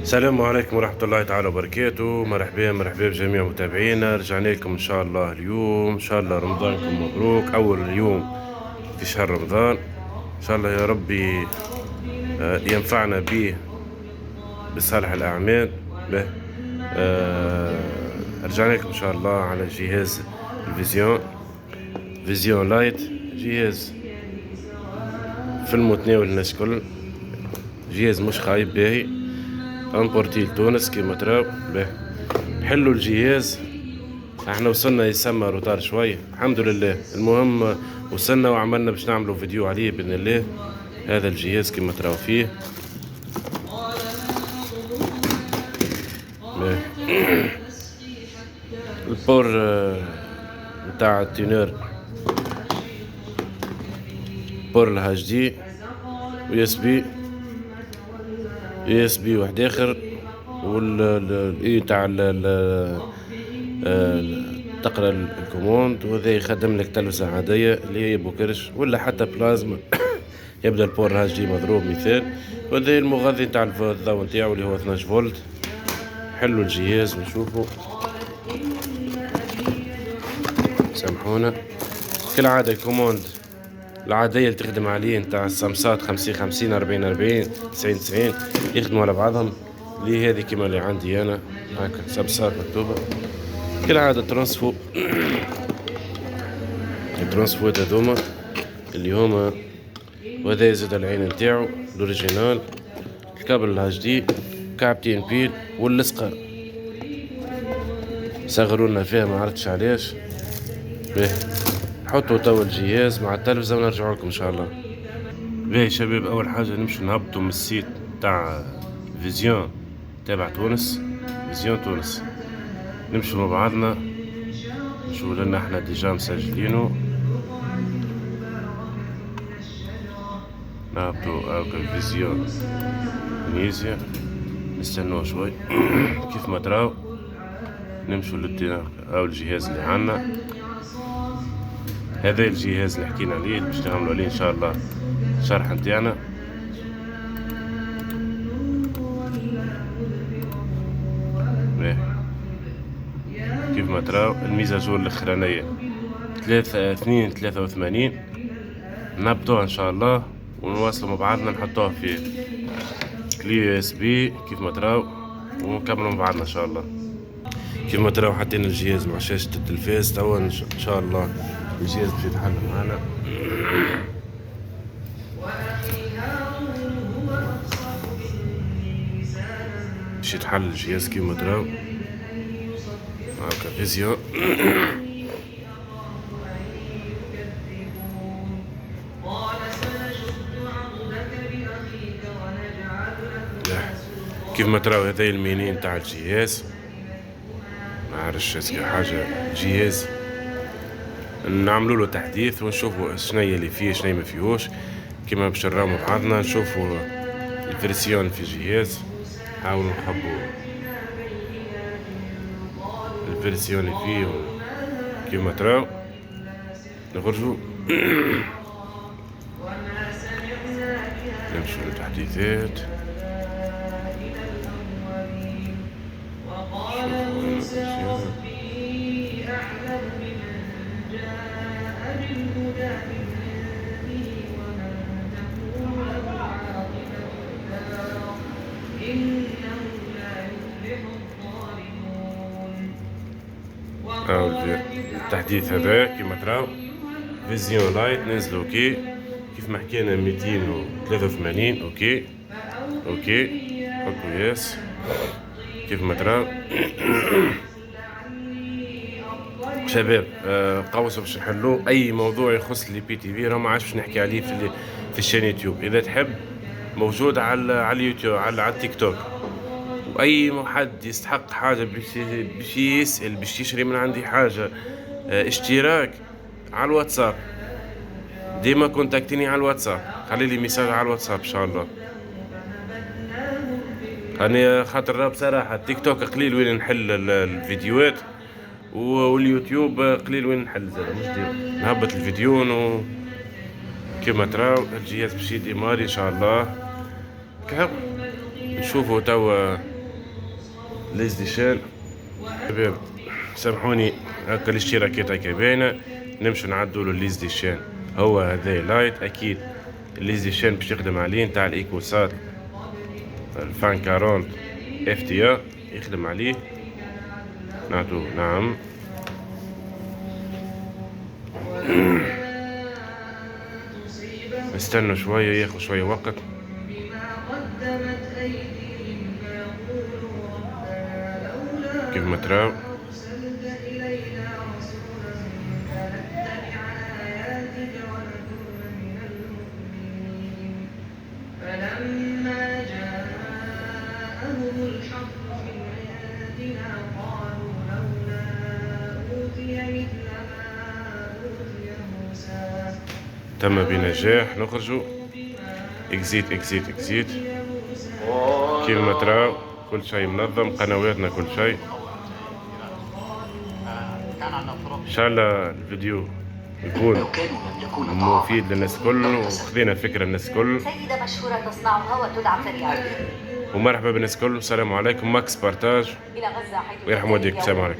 السلام عليكم ورحمة الله تعالى وبركاته. مرحبا بجميع متابعينا. رجعنا لكم إن شاء الله اليوم. إن شاء الله رمضانكم مبروك، أول يوم في شهر رمضان. إن شاء الله يا ربي ينفعنا به بصالح الأعمال. به رجعنا لكم إن شاء الله على جهاز فيزيون لايت، جهاز في المتناول الناس كل، جهاز مش خايب باهي، امبورتي لتونس كيما تراو. حلو الجهاز. احنا وصلنا يسمى روتار شوية، الحمد لله. المهم وصلنا وعملنا باش نعملوا فيديو عليه بإذن الله. هذا الجهاز كيما تراو فيه. البور نتاع التينور، بور الهاج دي، يو اس بي واحد اخر، والاي تاع تقرا الكوموند. وهذا يخدم لك تلفزة عادية اللي هي بوكرش ولا حتى بلازما. يبدا البور هاج دي مضروب مثال. وهذا المغذي تاع الضوء نتاعو اللي هو 12 فولت. حلو الجهاز ونشوفه. سامحونا. كالعادة الكوموند العادية اللي تخدم عليه نتاع السامسات 50 40 90 يخدموا على بعضهم. اللي هذه كيما اللي عندي انا هكا سامسات مكتوبة كالعادة. الترانسفوات هذوما اللي هما، وهذا يزيد العين نتاعو الاوريجينال. الكابل الاتش دي، كعبتين بيل واللصقة صغرونا فيها ما عرفتش علاش. حطوا توا الجهاز مع التلفزة ونرجعوا لكم ان شاء الله. باهي شباب، اول حاجة نمشي نهبطوا من السيت تاع فيزيون تابع تونس، فيزيون تونس. نمشوا مع بعضنا نشوفوا لنا احنا ديجا مسجلينه. نهبطوا هاكا فيزيون تونيزيا، نستنوا شوي. كيف ما تراو نمشوا او الجهاز اللي عنا. هذا الجهاز اللي حكينا عليه باش نعملوا عليه ان شاء الله الشرح نتاعنا. كيف ما تراو الميزاجور الاخرانية 283 نبطوها ان شاء الله ونواصلوا مع بعضنا. نحطوها في كلي اس بي كيف ما تراو ونكملوا مع بعضنا ان شاء الله. كيف ما تراو حطينا الجهاز مع شاشة التلفاز توا. ان شاء الله الجهاز باش يتحل معنا. باش يتحل الجهاز كيف ما تراو هاكا فيزيو. كيف ما تراو هذا المينين تاع الجهاز. ما عرفش اسكي حاجة جهاز نعملوا له تحديث ونشوفوا شنيا اللي فيه شنيا ما فيهوش. كيما باش نراو مع بعضنا نشوفوا الفيرسيون في الجهاز. نحاولوا نخبوا الفيرسيون اللي فيه كيما تراو نخرجوا. نمشوا للتحديثات. التحديث هذا كيما تراو فيزيون لايت نازل اوكي. كيف ما حكينا 283 اوكي. حطوا ياس كيف ما تراو. شباب قوسوا باش نحلوا اي موضوع يخص لي بي تي في. راه ما عادش نحكي عليه في الشان يوتيوب. اذا تحب موجود على اليوتيوب على التيك توك. واي حد يستحق حاجه باش يسال باش يشري من عندي حاجه اشتراك على الواتساب. ديما كونتاكتيني على الواتساب، خلي لي ميساج على الواتساب ان شاء الله. انا خاطر بصراحه التيك توك قليل وين نحل الفيديوهات، واليوتيوب قليل وين نحل زاد. مش ديما نهبط الفيديو كيما تراو الجهاز باش يديماري ان شاء الله. نشوفوا توا ليز دي شان. شباب سامحوني، هكا الاشتراكات هكا باينة، نمشي نعدوا له ليز دي شان. هو هذا لايت اكيد. ليز دي شان باش يخدم عليه نتاع الايكوسات الفان 40 اف تي ا، يخدم عليه. نعطوه نعم. استنوا شوية، ياخذ شوية وقت. كيف ما تراو فلما جاءهم الحق من عندنا قالوا لولا أوتي مثل ما أوتي موسى. تم بنجاح. نخرجوا اكزيت اكزيت اكزيت. كيف ما تراو كل شيء منظم، قنواتنا كل شيء. ان شاء الله الفيديو يكون مفيد للناس الكل وخذينا فكرة الناس الكل. سيدة مشهورة تصنعها وتدعى فريال. ومرحبا بالناس الكل، السلام عليكم. ماكس بارتاج إلى غزة حيث ويرحم والديك. السلام عليكم.